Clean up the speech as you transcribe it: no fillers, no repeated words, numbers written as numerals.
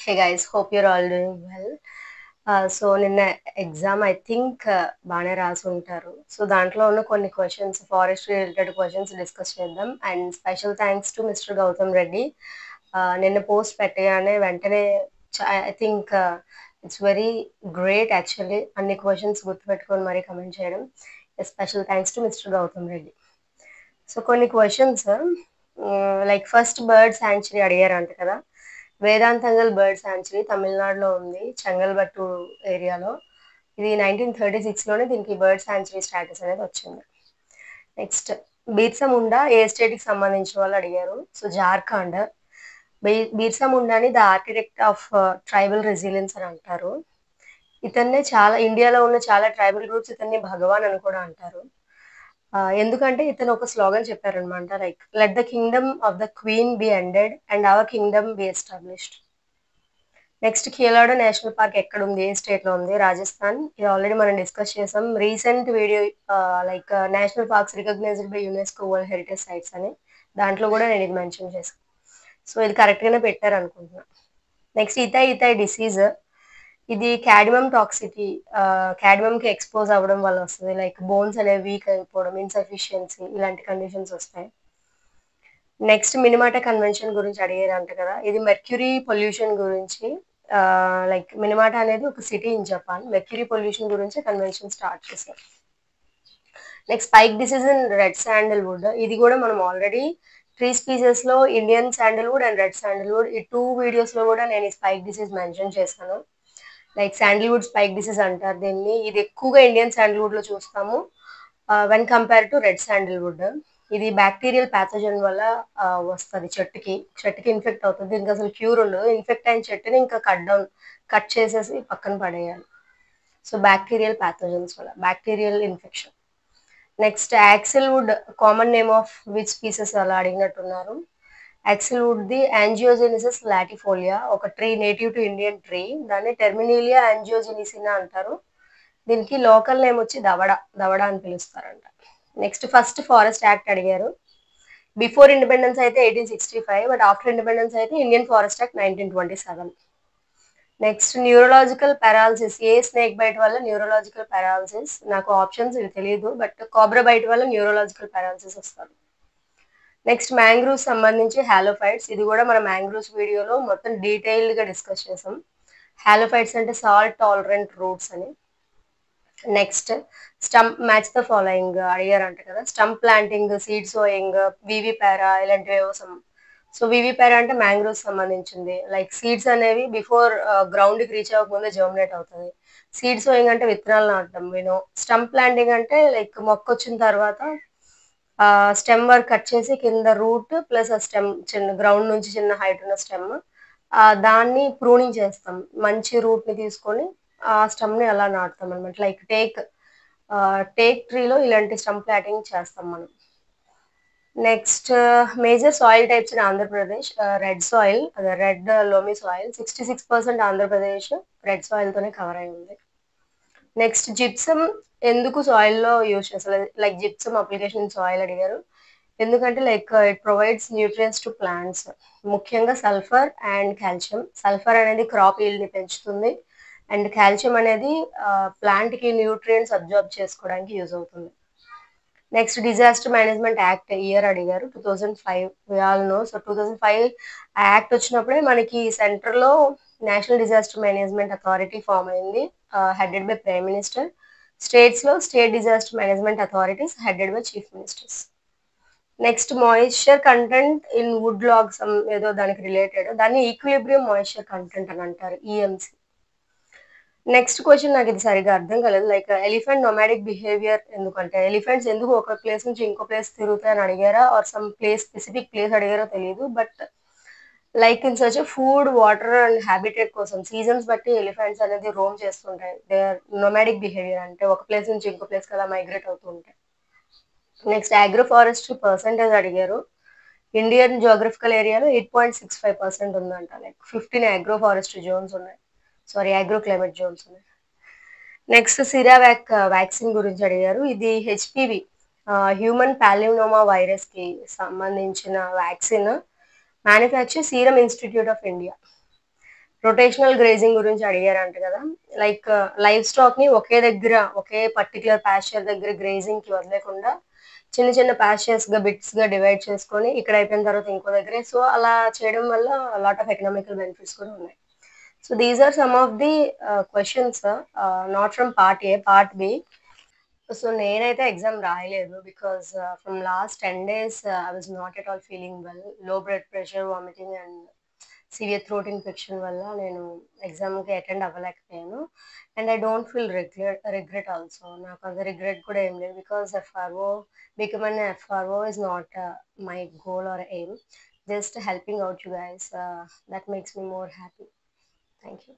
Hey guys, hope you're all doing well. So నిన్న exam I think బాగానే రాసి ఉంటారు. సో దాంట్లో ఉన్న కొన్ని questions forest related questions discuss చేద్దాం. And special thanks to mister Gautam Reddy. నిన్న పోస్ట్ పెట్టగానే వెంటనే I think it's very great actually అన్ని క్వశ్చన్స్ గుర్తుపెట్టుకొని మరీ కమెంట్ చేయడం. Special thanks to mister Gautam Reddy. So కొన్ని questions like first bird sanctuary అడిగారంట కదా. వేదాంతంగల్ బర్డ్ శాంచురీ తమిళనాడులో ఉంది, చెంగల్బట్టు ఏరియాలో. ఇది 1936లోనే దీనికి బర్డ్ శాంచురీ స్టాటస్ అనేది వచ్చింది. నెక్స్ట్ బిర్సా ముండా ఏ స్టేట్కి సంబంధించిన వాళ్ళు అడిగారు. సో జార్ఖండ్. బిర్సా ముండాని the architect of tribal resilience అని అంటారు. ఇతన్నే చాలా ఇండియాలో ఉన్న చాలా ట్రైబల్ గ్రూప్స్ ఇతన్ని భగవాన్ అని కూడా అంటారు. ఎందుకంటే ఇతను ఒక స్లోగన్ చెప్పారనమాట, like let the kingdom of the queen be ended and our kingdom be established. Next Keoladeo national park ఎక్కడ ఉంది, ఏ స్టేట్ లో ఉంది? రాజస్థాన్. ఇది ఆల్రెడీ మనం డిస్కస్ చేసాం recent video, like national parks recognised by UNESCO world heritage sites అని. దాంట్లో కూడా నేను ఇది మెన్షన్ చేశాను. సో ఇది కరెక్ట్ గానే పెట్టారు అనుకుంటున్నా. Next Itai disease. ఇది క్యాడ్మియం టాక్సిటీ, క్యాడ్మియంకి ఎక్స్పోజ్ అవ్వడం వల్ల వస్తుంది. లైక్ బోన్స్ అనేవి వీక్ అయిపోవడం, ఇన్సఫిషియన్సీ, ఇలాంటి కండిషన్స్ వస్తాయి. నెక్స్ట్ మినిమాటా కన్వెన్షన్ గురించి అడిగారంట కదా. ఇది మెర్క్యూరీ పొల్యూషన్ గురించి. లైక్ మినిమాటా అనేది ఒక city in Japan. Mercury pollution గురించి కన్వెన్షన్ స్టార్ట్ చేశారు. Next spike disease in red sandalwood. ఇది కూడా మనం ఆల్రెడీ ట్రీ స్పీసెస్ లో Indian sandalwood and red sandalwood ఈ 2 వీడియోస్ లో కూడా నేను ఈ స్పైక్ డిసీజ్ మెన్షన్ చేశాను. లైక్ శాండల్వుడ్ స్పైక్ డిసీజ్ అంటారు దీన్ని. ఇది ఎక్కువగా ఇండియన్ శాండల్వుడ్ లో చూస్తాము when compare to red sandalwood. ఇది బ్యాక్టీరియల్ ప్యాథోజన్ వల్ల వస్తుంది. చెట్టుకి ఇన్ఫెక్ట్ అవుతుంది. దీనికి అసలు క్యూర్ ఉండదు. ఇన్ఫెక్ట్ అయిన చెట్టుని ఇంకా కట్ చేసేసి పక్కన పడేయాలి. సో బ్యాక్టీరియల్ ప్యాథోజన్స్ వల్ల bacterial infection. Next axlewood common name of which species అలా అడిగినట్టున్నారు. యాక్సిల్వుడ్ ది యాంజియోజెనిసిస్ లాటిఫోలియా, ఒక tree native to Indian tree. దాన్ని టెర్మినీలియా యాంజియోజెనిసినా అంటారు. దీనికి లోకల్ నేమ్ వచ్చి దవడ అని పిలుస్తారంట. నెక్స్ట్ ఫస్ట్ ఫారెస్ట్ యాక్ట్ అడిగారు. బిఫోర్ ఇండిపెండెన్స్ అయితే 1865, బట్ ఆఫ్టర్ ఇండిపెండెన్స్ అయితే Indian forest act 1927. Next neurological paralysis. A snake bite వల్ల న్యూరలాజికల్ పారాలసిస్? నాకు ఆప్షన్స్ ఇవి తెలియదు, బట్ కాబ్రా బైట్ వల్ల న్యూరలాజికల్ పారాలసిస్ వస్తుంది. నెక్స్ట్ మ్యాంగ్రూవ్స్ సంబంధించి హాలోఫైట్స్. ఇది కూడా మన మ్యాంగ్రూవ్స్ వీడియోలో మొత్తం డీటెయిల్డ్ గా డిస్కస్ చేసాం. హాలోఫైట్స్ అంటే సాల్ట్ టాలరెంట్ రూట్స్ అని. Next stump match the following అడిగారంట కదా. Stump planting, seed sowing, vivipary ఇలాంటివి సో వివి పారా అంటే మ్యాంగ్రోవ్స్ సంబంధించింది. లైక్ సీడ్స్ అనేవి బిఫోర్ గ్రౌండ్ కి రీచ్ అవ్వకముందే జర్మినేట్ అవుతుంది. సీడ్ సోయింగ్ అంటే విత్తనాలు నాటడం. స్టంప్ ప్లాంటింగ్ అంటే లైక్ మొక్క వచ్చిన తర్వాత స్టెమ్ వర్క్ కట్ చేసి కింద రూట్ ప్లస్ ఆ స్టెమ్ చిన్న గ్రౌండ్ నుంచి చిన్న హైట్ ఉన్న స్టెమ్, దాన్ని ప్రూనింగ్ చేస్తాం. మంచి రూట్ ని తీసుకొని ఆ స్టమ్ ని అలా నాటుతాం అనమాట. లైక్ టేక్ ట్రీలో ఇలాంటి స్టంప్ ప్లాంటింగ్ చేస్తాం మనం. Next major soil types in Andhra Pradesh. Red soil, అదే red loamy soil. 66% Andhra Pradesh red soil తోనే కవర్ అయి ఉంది. నెక్స్ట్ జిప్సమ్ ఎందుకు సాయిల్ లో యూజ్ చేస్తారు? Like gypsum application in soil అడిగారు. ఎందుకంటే like it provides nutrients to plants, ముఖ్యంగా సల్ఫర్ అండ్ కాల్షియం. సల్ఫర్ అనేది క్రాప్ ఈల్డ్ ని పెంచుతుంది, అండ్ కాల్షియం అనేది ప్లాంట్ కి న్యూట్రియంట్స్ అబ్జర్బ్ చేసుకోవడానికి యూజ్ అవుతుంది. Next disaster management act year అడిగారు. 2005 ఆల్ నో. సో 2005 ఆ యాక్ట్ వచ్చినప్పుడే మనకి సెంటర్ లో national disaster management authority form అయింది, headed by prime minister. States లో state disaster management authorities headed by chief ministers. Next moisture content in wood logs ఏదో దానికి related, దాన్ని ఈక్విలిబ్రియం మాయిశ్చర్ కంటెంట్ అని అంటారు, ఈఎంసి. నెక్స్ట్ క్వశ్చన్ నాకు ఇది సరిగా అర్థం కాలేదు. లైక్ ఎలిఫెంట్ నొమాడిక్ బిహేవియర్ ఎందుకంటే ఎలిఫెంట్స్ ఎందుకు ఒక ప్లేస్ నుంచి ఇంకో ప్లేస్ తిరుగుతాయని అడిగారా, or some place specific place అడిగారో తెలియదు. But like in search food, water and habitat కోసం సీజన్స్ బట్టి ఎలిఫెంట్స్ అనేది రోమ్ చేస్తుంటాయి. దే ఆర్ నొమాడిక్ బిహేవియర్ అంటే ఒక ప్లేస్ నుంచి ఇంకో ప్లేస్ కదా మైగ్రేట్ అవుతూ ఉంటాయి. నెక్స్ట్ అగ్రో ఫారెస్ట్రీ పర్సెంటేజ్ అడిగారు. ఇండియన్ జియోగ్రఫికల్ ఏరియాలో 8.65% ఉందంట. లైక్ 15 అగ్రో ఫారెస్ట్రీ జోన్స్ ఉన్నాయి, సారీ అగ్రో క్లైమేట్ జోన్స్ ఉన్నాయి. నెక్స్ట్ వ్యాక్సిన్ గురించి అడిగారు. ఇది హెచ్పివి, హ్యూమన్ పాలినోమా వైరస్ కి సంబంధించిన vaccine. Manufacture serum institute of India. Rotational grazing గురించి అడిగారంట కదా! లైక్ లైవ్ స్టాక్‌ని ఒకే దగ్గర, ఒకే పర్టిక్యులర్ పాస్చర్ దగ్గర గ్రేజింగ్‌కి వదిలేకుండా చిన్న చిన్న పాస్చర్స్‌గా, బిట్స్‌గా డివైడ్ చేసుకొని ఇక్కడ అయిపోయిన తర్వాత ఇంకో దగ్గర సో, అలా చేయడం వల్ల లాట్ ఆఫ్ ఎకనామికల్ బెనిఫిట్స్ కూడా ఉన్నాయి. So, these are some of the questions not from part A, part B. So, నేనైతే ఎగ్జామ్ రాయలేదు. Because from last 10 days I was not at all feeling well. Low blood pressure, vomiting and severe throat infection వల్ల నేను ఎగ్జామ్‌కి attend అవ్వలేకపోయాను. And I don't feel regret also. నాకు అది regret కూడా ఏం లేదు. Because FRO become an FRO is not my goal or aim. Just helping out you guys that makes me more happy. Thank you.